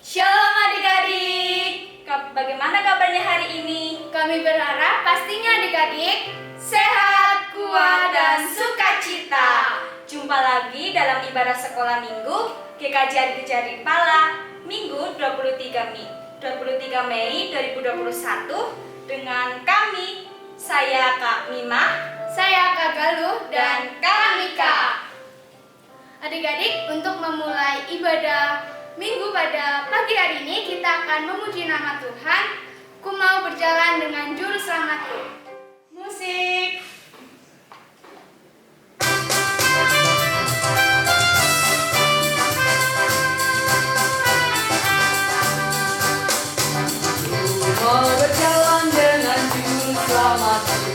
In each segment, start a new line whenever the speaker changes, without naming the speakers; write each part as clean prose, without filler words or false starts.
Shalom adik-adik, bagaimana kabarnya hari ini?
Kami berharap pastinya adik-adik
Sehat, kuat, dan sukacita. Jumpa lagi dalam ibadah sekolah minggu GKJ Adikejari Pala Minggu 23 Mei 2021 dengan kami, saya Kak Mima,
saya Kak Galuh,
dan Kak Mika.
Adik-adik, untuk memulai ibadah minggu pada pagi hari ini kita akan memuji nama Tuhan. Ku mau berjalan dengan juru selamatku. Musik.
Mau berjalan dengan juru selamatku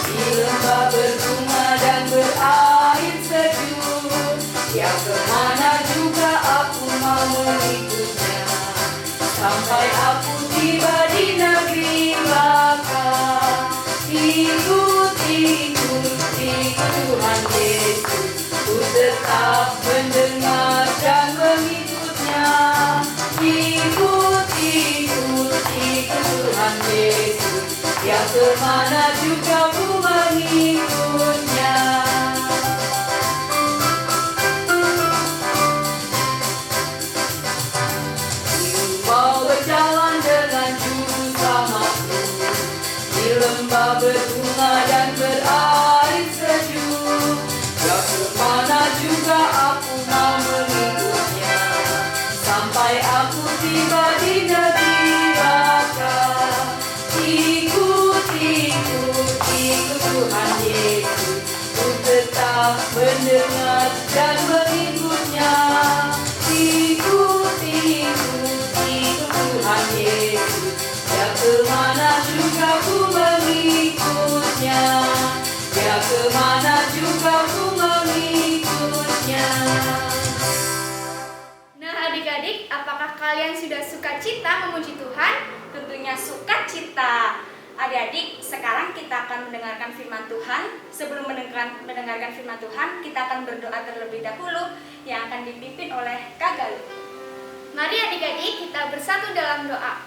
di lembah berbunga dan berair sejuk, yang kemana juga aku mau mengikutnya, sampai aku tiba di negeri baka. Ikut Tuhan Yesus, ku tetap mendengar dan mengikutnya. Ikut Tuhan Yesus, yang kemana juga ku mengikutnya. Mau berjalan dengan juru selamatku di lembah berbunga dan berair sejuk, yang kemana juga aku mau mengikutnya, sampai aku tiba di negeri baka. Ikut Tuhan Yesus, ku tetap mendengar dan mengikutnya. Ikut Tuhan Yesus, yang kemana juga ku mengikutnya, yang kemana juga ku mengikutnya.
Nah adik-adik, apakah kalian sudah sukacita memuji Tuhan?
Tentunya sukacita. Adik-adik, sekarang kita akan mendengarkan firman Tuhan. Sebelum mendengarkan firman Tuhan, kita akan berdoa terlebih dahulu yang akan dipimpin oleh Kak Galuh.
Mari adik-adik kita bersatu dalam doa.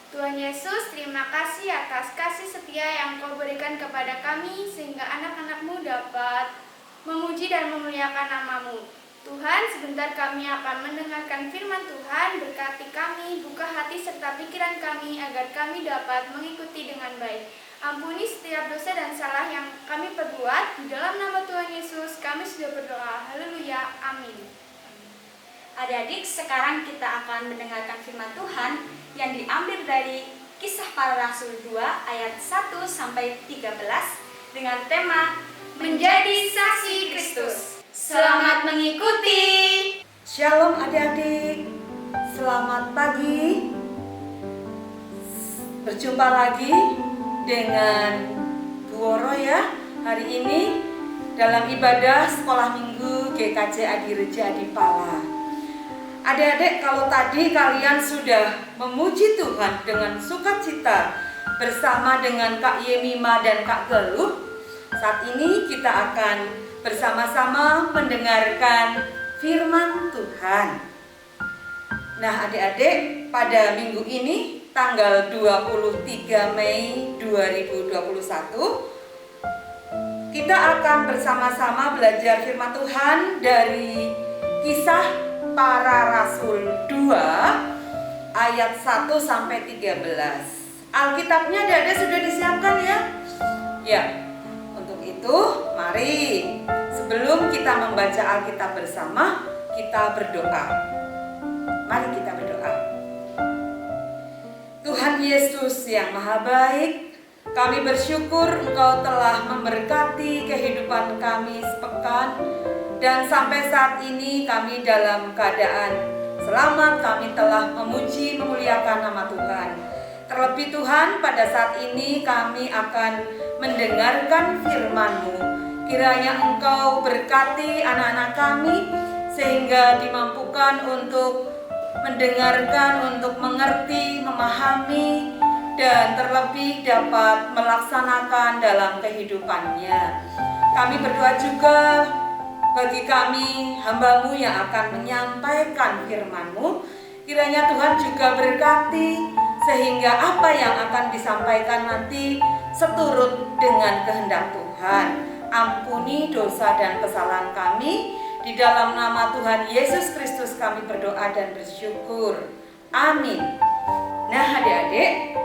Tuhan Yesus, terima kasih atas kasih setia yang Kau berikan kepada kami sehingga anak-anak-Mu dapat memuji dan memuliakan nama-Mu. Tuhan, sebentar kami akan mendengarkan firman Tuhan. Berkati kami, buka hati serta pikiran kami agar kami dapat mengikuti dengan baik. Ampuni setiap dosa dan salah yang kami perbuat. Di dalam nama Tuhan Yesus kami sudah berdoa. Haleluya. Amin.
Adik-adik, sekarang kita akan mendengarkan firman Tuhan yang diambil dari Kisah Para Rasul 2 ayat 1 sampai 13 dengan tema Menjadi Saksi Kristus. Selamat mengikuti.
Shalom adik-adik, selamat pagi. Berjumpa lagi dengan Bu Woro ya hari ini dalam ibadah sekolah minggu GKJ Adireja di Pala. Adik-adik, kalau tadi kalian sudah memuji Tuhan dengan sukacita bersama dengan Kak Yemima dan Kak Galuh, saat ini kita akan bersama-sama mendengarkan firman Tuhan. Nah adik-adik, pada minggu ini tanggal 23 Mei 2021 kita akan bersama-sama belajar firman Tuhan dari Kisah Para Rasul 2 ayat 1 sampai 13. Alkitabnya adik-adik sudah disiapkan ya? Ya. Itu, mari sebelum kita membaca Alkitab bersama, kita berdoa. Mari kita berdoa. Tuhan Yesus yang Maha Baik, kami bersyukur Engkau telah memberkati kehidupan kami sepekan, dan sampai saat ini kami dalam keadaan selamat. Kami telah memuji memuliakan nama Tuhan. Terlebih Tuhan, pada saat ini kami akan mendengarkan firman-Mu. Kiranya Engkau berkati anak-anak kami sehingga dimampukan untuk mendengarkan, untuk mengerti, memahami, dan terlebih dapat melaksanakan dalam kehidupannya. Kami berdoa juga bagi kami hamba-Mu yang akan menyampaikan firman-Mu, Kiranya Tuhan juga berkati sehingga apa yang akan disampaikan nanti seturut dengan kehendak Tuhan. Ampuni dosa dan kesalahan kami. Di dalam nama Tuhan Yesus Kristus kami berdoa dan bersyukur. Amin. Nah adik-adik,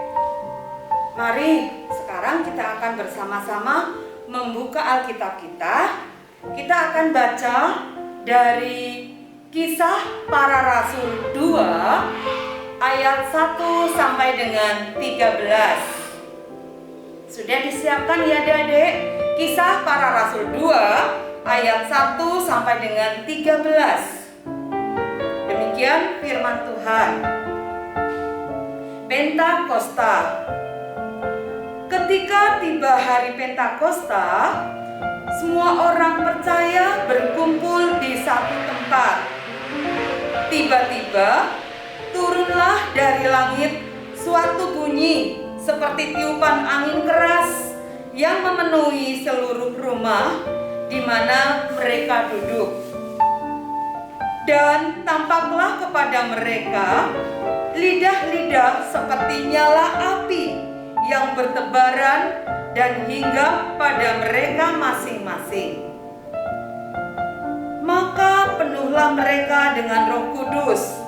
mari sekarang kita akan bersama-sama membuka Alkitab kita. Kita akan baca dari Kisah Para Rasul 2 ayat 1 sampai dengan 13. Sudah disiapkan ya adik-adik? Kisah Para Rasul 2 ayat 1 sampai dengan 13. Demikian firman Tuhan. Pentakosta. Ketika tiba hari Pentakosta, semua orang percaya berkumpul di satu tempat. Tiba-tiba turunlah dari langit suatu bunyi seperti tiupan angin keras yang memenuhi seluruh rumah di mana mereka duduk. Dan tampaklah kepada mereka lidah-lidah seperti nyala api yang bertebaran dan hinggap pada mereka masing-masing. Maka penuhlah mereka dengan Roh Kudus.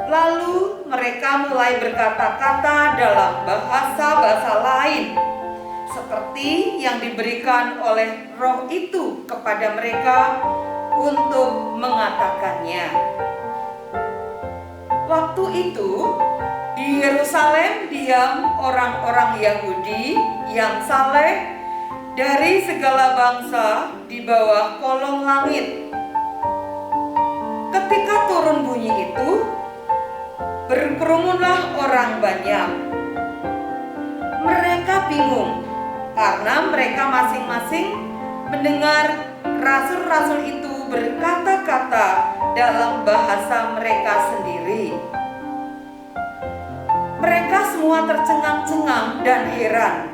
Lalu mereka mulai berkata-kata dalam bahasa-bahasa lain, seperti yang diberikan oleh Roh itu kepada mereka untuk mengatakannya. Waktu itu di Yerusalem diam orang-orang Yahudi yang saleh dari segala bangsa di bawah kolong langit. Ketika turun bunyi itu, berkerumunlah orang banyak. Mereka bingung karena mereka masing-masing mendengar rasul-rasul itu berkata-kata dalam bahasa mereka sendiri. Mereka semua tercengang-cengang dan heran,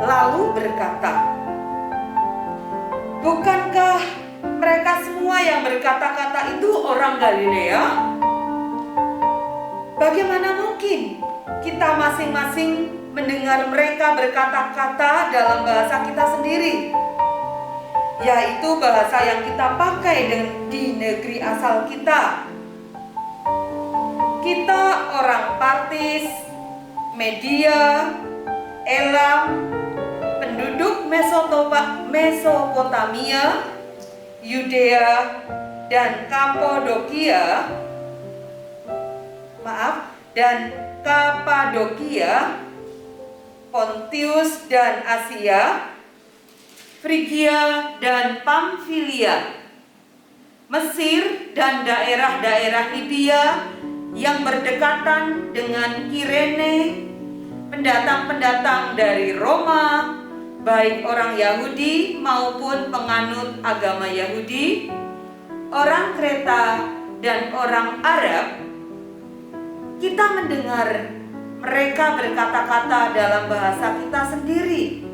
lalu berkata, "Bukankah mereka semua yang berkata-kata itu orang Galilea? Bagaimana mungkin kita masing-masing mendengar mereka berkata-kata dalam bahasa kita sendiri, yaitu bahasa yang kita pakai di negeri asal kita? Kita orang Partis, Media, Elam, penduduk Mesopotamia, Yudea, dan Kapadokia, Pontius dan Asia, Frigia dan Pamfilia, Mesir dan daerah-daerah Libya yang berdekatan dengan Kirene, pendatang-pendatang dari Roma, baik orang Yahudi maupun penganut agama Yahudi, orang Kreta dan orang Arab. Kita mendengar mereka berkata-kata dalam bahasa kita sendiri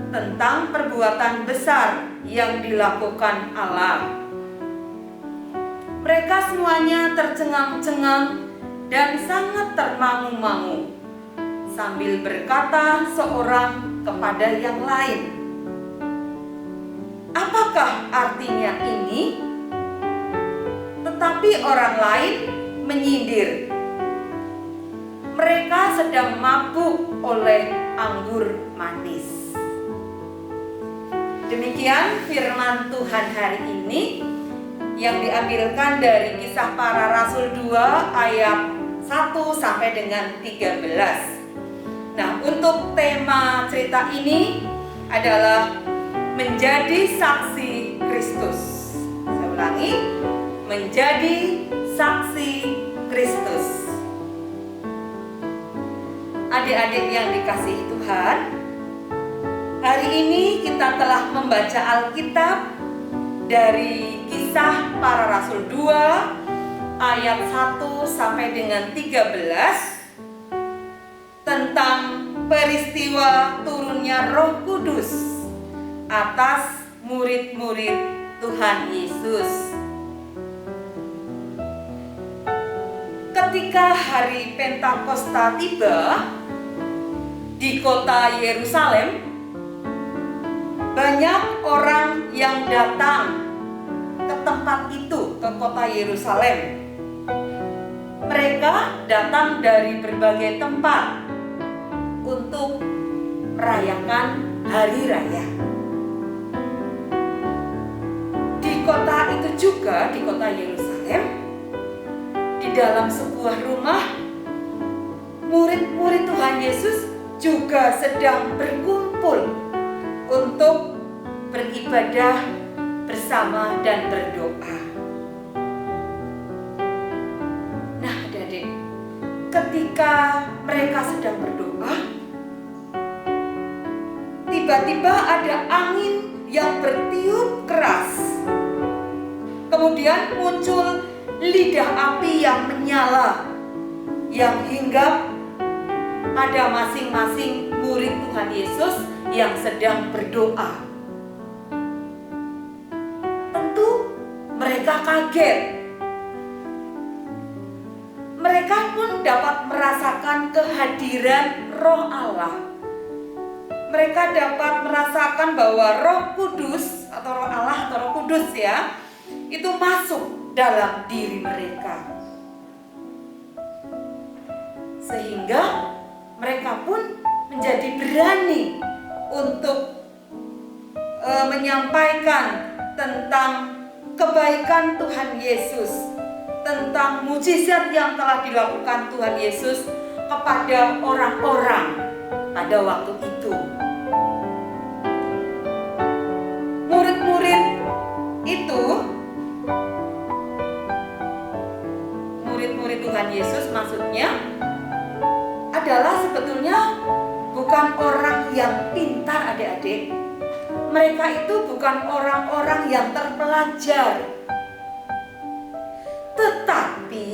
tentang perbuatan besar yang dilakukan Allah. Mereka semuanya tercengang-cengang dan sangat termangu-mangu sambil berkata seorang kepada yang lain, "Apakah artinya ini?" Tetapi orang lain menyindir, "Mereka sedang mabuk oleh anggur manis." Demikian firman Tuhan hari ini yang diambilkan dari Kisah Para Rasul 2 ayat 1 sampai dengan 13. Nah, untuk tema cerita ini adalah menjadi saksi Kristus. Saya ulangi, menjadi saksi Kristus. Adik-adik yang dikasihi Tuhan, hari ini kita telah membaca Alkitab dari Kisah Para Rasul 2 ayat 1 sampai dengan 13 tentang peristiwa turunnya Roh Kudus atas murid-murid Tuhan Yesus. ketika hari Pentakosta tiba di kota Yerusalem, banyak orang yang datang ke tempat itu, ke kota Yerusalem. Mereka datang dari berbagai tempat untuk merayakan hari raya. Di kota itu juga, di kota Yerusalem, di dalam sebuah rumah, murid-murid Tuhan Yesus juga sedang berkumpul untuk beribadah bersama dan berdoa. Nah, adik-adik, ketika mereka sedang berdoa, tiba-tiba ada angin yang bertiup keras. Kemudian muncul lidah api yang menyala, yang hinggap pada masing-masing murid Tuhan Yesus yang sedang berdoa. Tentu mereka kaget. Mereka pun dapat merasakan kehadiran Roh Allah. Mereka dapat merasakan bahwa Roh Kudus atau Roh Allah atau Roh Kudus ya, itu masuk dalam diri mereka. Sehingga mereka pun menjadi berani untuk menyampaikan tentang kebaikan Tuhan Yesus, tentang mujizat yang telah dilakukan Tuhan Yesus kepada orang-orang pada waktu itu. Murid-murid itu, murid-murid Tuhan Yesus maksudnya adalah sebetulnya bukan orang yang pintar, adik-adik. Mereka itu bukan orang-orang yang terpelajar. Tetapi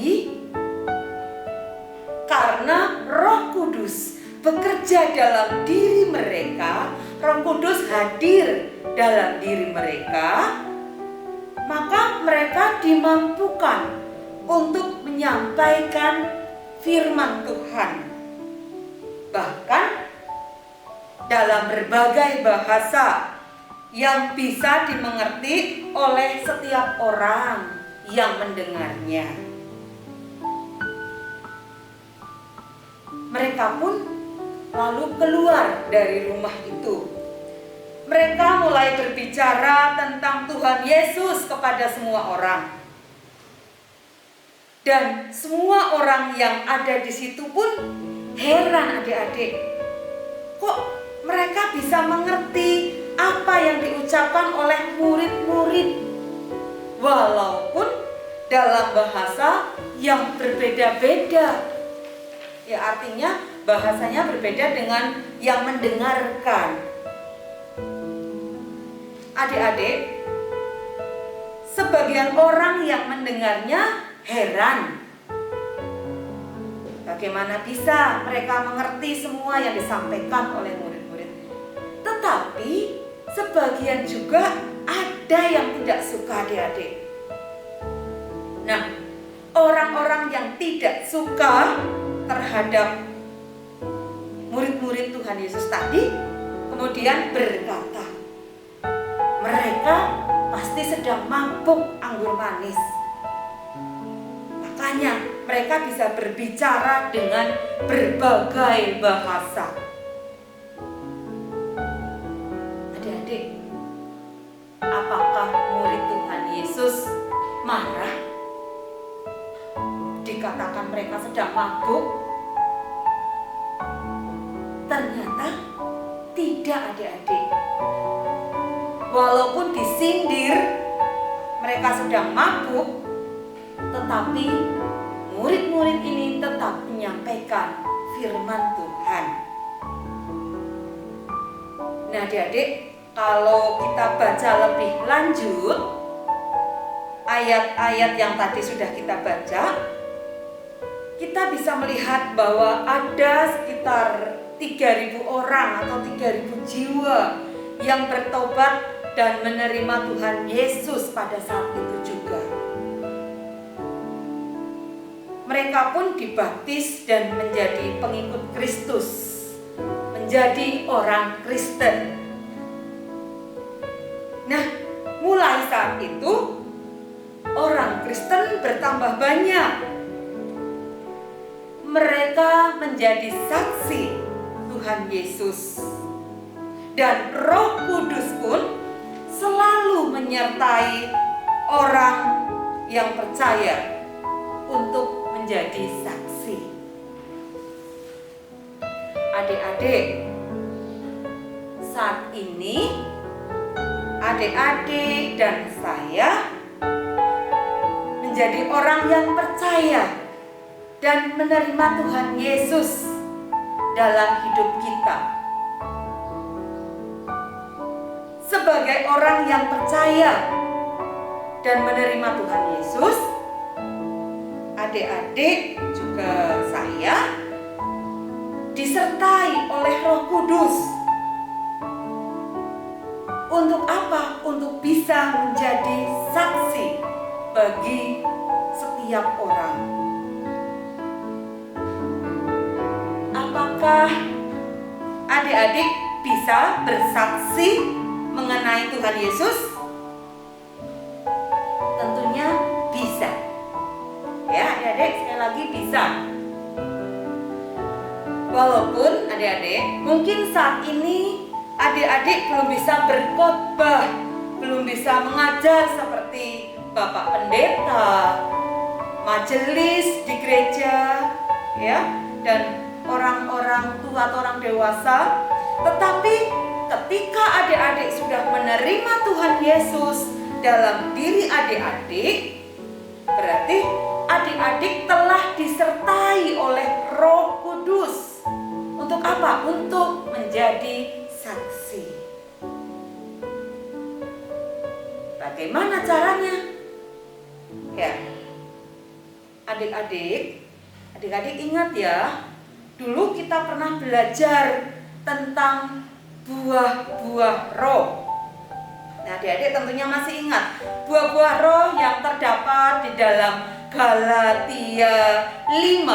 karena Roh Kudus bekerja dalam diri mereka, Roh Kudus hadir dalam diri mereka, maka mereka dimampukan untuk menyampaikan firman Tuhan. Bahkan dalam berbagai bahasa yang bisa dimengerti oleh setiap orang yang mendengarnya. Mereka pun lalu keluar dari rumah itu. Mereka mulai berbicara tentang Tuhan Yesus kepada semua orang. Dan semua orang yang ada di situ pun heran, adik-adik. Kok mereka bisa mengerti apa yang diucapkan oleh murid-murid, walaupun dalam bahasa yang berbeda-beda. Ya, artinya bahasanya berbeda dengan yang mendengarkan. Adik-adik, sebagian orang yang mendengarnya heran. Bagaimana bisa mereka mengerti semua yang disampaikan oleh murid-murid? Tetapi sebagian juga ada yang tidak suka, adik-adik. Nah, orang-orang yang tidak suka terhadap murid-murid Tuhan Yesus tadi kemudian berkata, mereka pasti sedang mabuk anggur manis. Makanya mereka bisa berbicara dengan berbagai bahasa. Adik-adik, apakah murid Tuhan Yesus marah? Dikatakan mereka sedang mabuk? Ternyata tidak, adik-adik. Walaupun disindir mereka sedang mabuk, tetapi murid-murid ini tetap menyampaikan firman Tuhan. Nah, adik-adik, kalau kita baca lebih lanjut ayat-ayat yang tadi sudah kita baca, kita bisa melihat bahwa ada sekitar 3.000 orang atau 3.000 jiwa yang bertobat dan menerima Tuhan Yesus pada saat itu juga. mereka pun dibaptis dan menjadi pengikut Kristus, menjadi orang Kristen. Nah, mulai saat itu orang Kristen bertambah banyak. Mereka menjadi saksi Tuhan Yesus. Dan Roh Kudus pun selalu menyertai orang yang percaya untuk menjadi saksi. Adik-adik, saat ini adik-adik dan saya menjadi orang yang percaya dan menerima Tuhan Yesus dalam hidup kita. Sebagai orang yang percaya dan menerima Tuhan Yesus, adik-adik juga saya disertai oleh Roh Kudus. Untuk apa? Untuk bisa menjadi saksi bagi setiap orang. Apakah adik-adik bisa bersaksi mengenai Tuhan Yesus? Tentunya bisa. Ya, adik-adik, sekali lagi bisa. Walaupun adik-adik, mungkin saat ini adik-adik belum bisa berkhotbah, belum bisa mengajar seperti Bapak Pendeta, majelis di gereja, ya, dan orang-orang tua atau orang dewasa. Tetapi ketika adik-adik sudah menerima Tuhan Yesus dalam diri adik-adik, berarti adik-adik telah disertai oleh Roh Kudus. Untuk apa? Untuk menjadi saksi. Bagaimana caranya? Ya, adik-adik ingat ya, dulu kita pernah belajar tentang buah-buah roh. Nah, adik-adik tentunya masih ingat buah-buah roh yang terdapat di dalam Galatia 5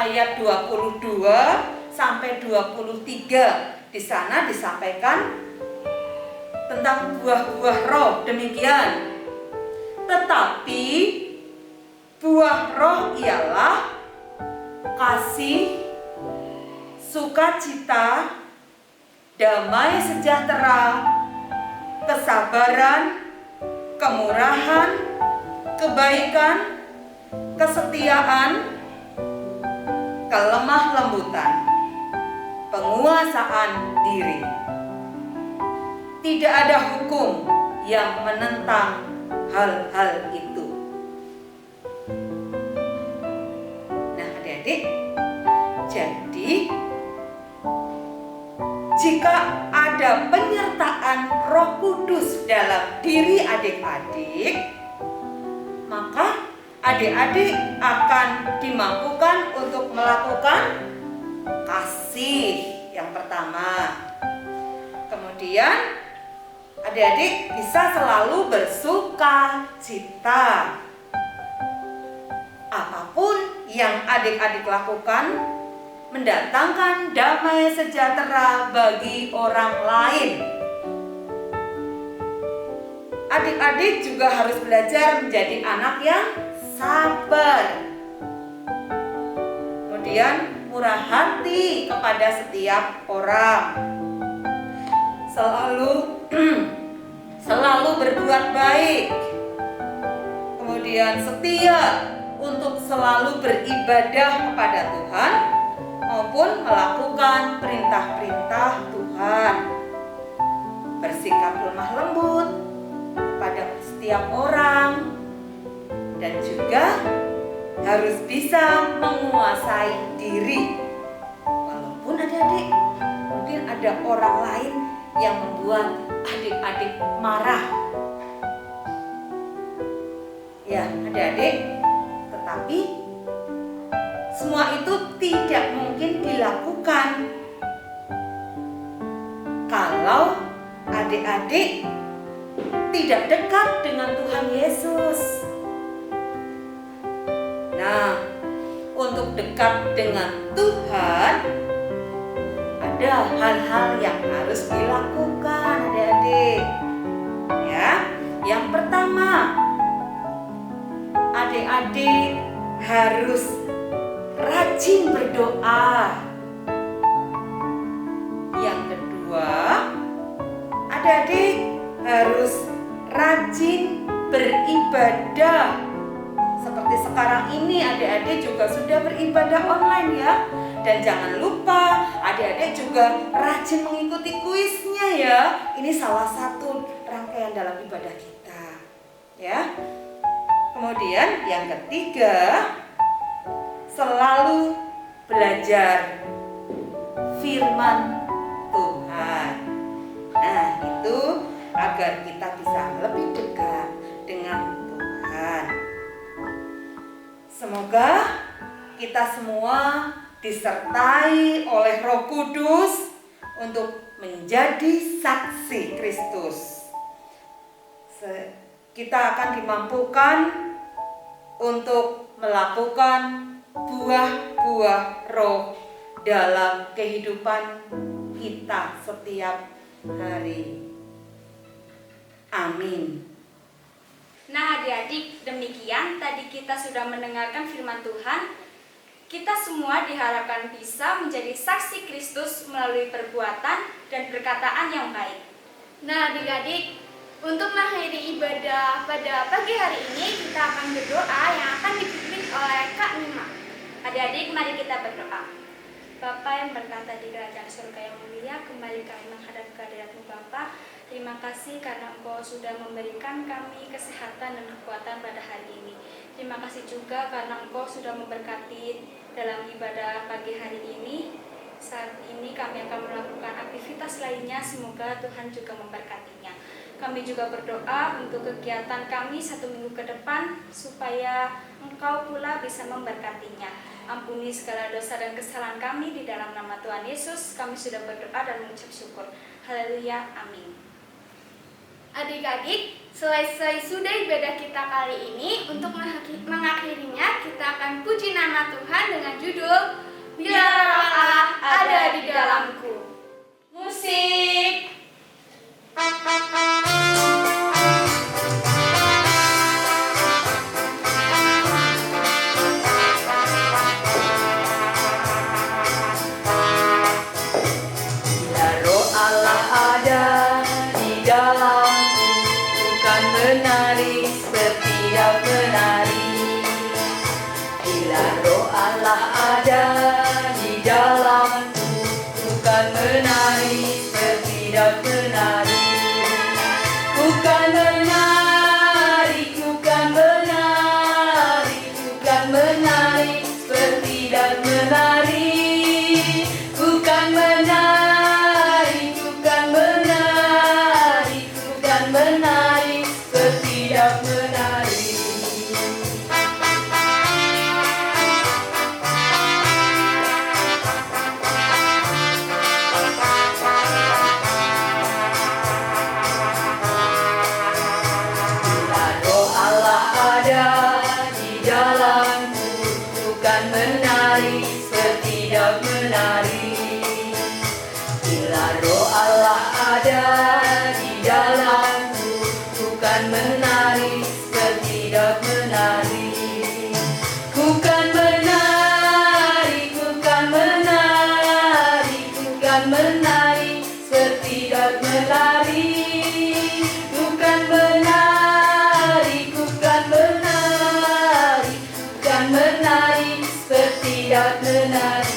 ayat 22 sampai 23. Di sana disampaikan tentang buah-buah roh demikian. Tetapi buah roh ialah kasih, sukacita, damai sejahtera, kesabaran, kemurahan, kebaikan, kesetiaan, kelemah lembutan, penguasaan diri. Tidak ada hukum yang menentang hal-hal itu. Nah, adik-adik, jadi jika ada penyertaan Roh Kudus dalam diri adik-adik, maka adik-adik akan dimampukan untuk melakukan kasih yang pertama. Kemudian adik-adik bisa selalu bersuka cita. Apapun yang adik-adik lakukan mendatangkan damai sejahtera bagi orang lain. Adik-adik juga harus belajar menjadi anak yang sabar. Kemudian murah hati kepada setiap orang. Selalu berbuat baik. Kemudian setia untuk selalu beribadah kepada Tuhan maupun melakukan perintah-perintah Tuhan. Bersikap lemah lembut kepada setiap orang, dan juga harus bisa menguasai diri. Walaupun adik-adik mungkin ada orang lain yang membuat adik-adik marah. Ya, adik-adik, tetapi semua itu tidak mungkin dilakukan kalau adik-adik tidak dekat dengan Tuhan Yesus. Nah, untuk dekat dengan Tuhan, ada hal-hal yang harus dilakukan, adik-adik. Ya, yang pertama, adik-adik harus rajin berdoa. Yang kedua, adik-adik harus rajin beribadah. Seperti sekarang ini adik-adik juga sudah beribadah online ya. Dan jangan lupa adik-adik juga rajin mengikuti kuisnya ya. Ini salah satu rangkaian dalam ibadah kita. Ya. Kemudian yang ketiga, selalu belajar firman Tuhan. Nah, itu agar kita bisa lebih dekat dengan Tuhan. Semoga kita semua disertai oleh Roh Kudus untuk menjadi saksi Kristus. Kita akan dimampukan untuk melakukan buah-buah roh dalam kehidupan kita setiap hari. Amin.
Nah adik-adik, demikian tadi kita sudah mendengarkan firman Tuhan. Kita semua diharapkan bisa menjadi saksi Kristus melalui perbuatan dan perkataan yang baik.
Nah adik-adik, untuk mengakhiri ibadah pada pagi hari ini, kita akan berdoa yang akan dipimpin oleh Kak Nima.
Adik-adik, mari kita berdoa. Bapa yang berkata di kerajaan surga yang mulia, kembali kami menghadap kehadirat-Mu Bapa. Terima kasih karena Engkau sudah memberikan kami kesehatan dan kekuatan pada hari ini. Terima kasih juga karena Engkau sudah memberkati dalam ibadah pagi hari ini. Saat ini kami akan melakukan aktivitas lainnya, semoga Tuhan juga memberkatinya. Kami juga berdoa untuk kegiatan kami 1 minggu ke depan, supaya Engkau pula bisa memberkatinya. Ampuni segala dosa dan kesalahan kami, di dalam nama Tuhan Yesus kami sudah berdoa dan mengucap syukur. Haleluya, amin.
Adik-adik, selesai sudah ibadah kita kali ini. Untuk mengakhirinya, kita akan puji nama Tuhan dengan judul Bila Roh Allah Ada di Dalamku.
Musik.
Bila Roh Allah ada di dalamku, bukan menari setiap menari. Bila Roh Allah ada di dalamku, bukan menari setiap menari. Bukan menari, bukan menari, bukan menari seperti dan menari. Bukan menari, bukan menari, bukan menari seperti dan menari. Bila Roh Allah ada di dalamku, bukan menari seperti dan menari. Bila Roh Allah ada di dalamku, bukan menari seperti dan menari. Bukan menari, bukan menari, bukan menari seperti dan menari. Bukan menari, bukan menari, bukan menari seperti dan menari.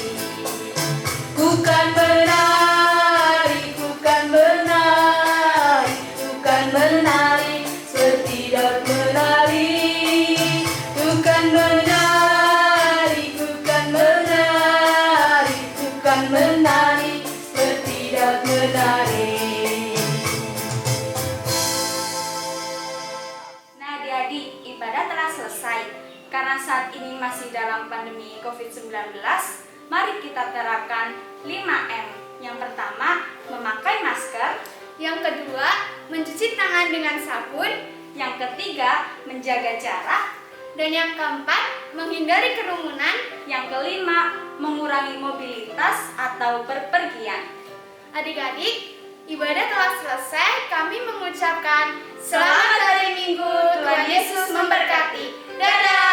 Bukan menari, bukan menari, bukan menari seperti dan menari. Bukan menari, bukan menari, bukan menari seperti dan menari.
Nah adik-adik, ibadah telah selesai. Karena saat ini masih dalam pandemi COVID-19, mari kita terapkan 5M. Yang pertama, memakai masker.
Yang kedua, mencuci tangan dengan sabun.
Yang ketiga, menjaga jarak.
Dan yang keempat, menghindari kerumunan.
Yang kelima, mengurangi mobilitas atau berpergian.
Adik-adik, ibadah telah selesai. Kami mengucapkan selamat hari Minggu. Tuhan Yesus memberkati. Dadah!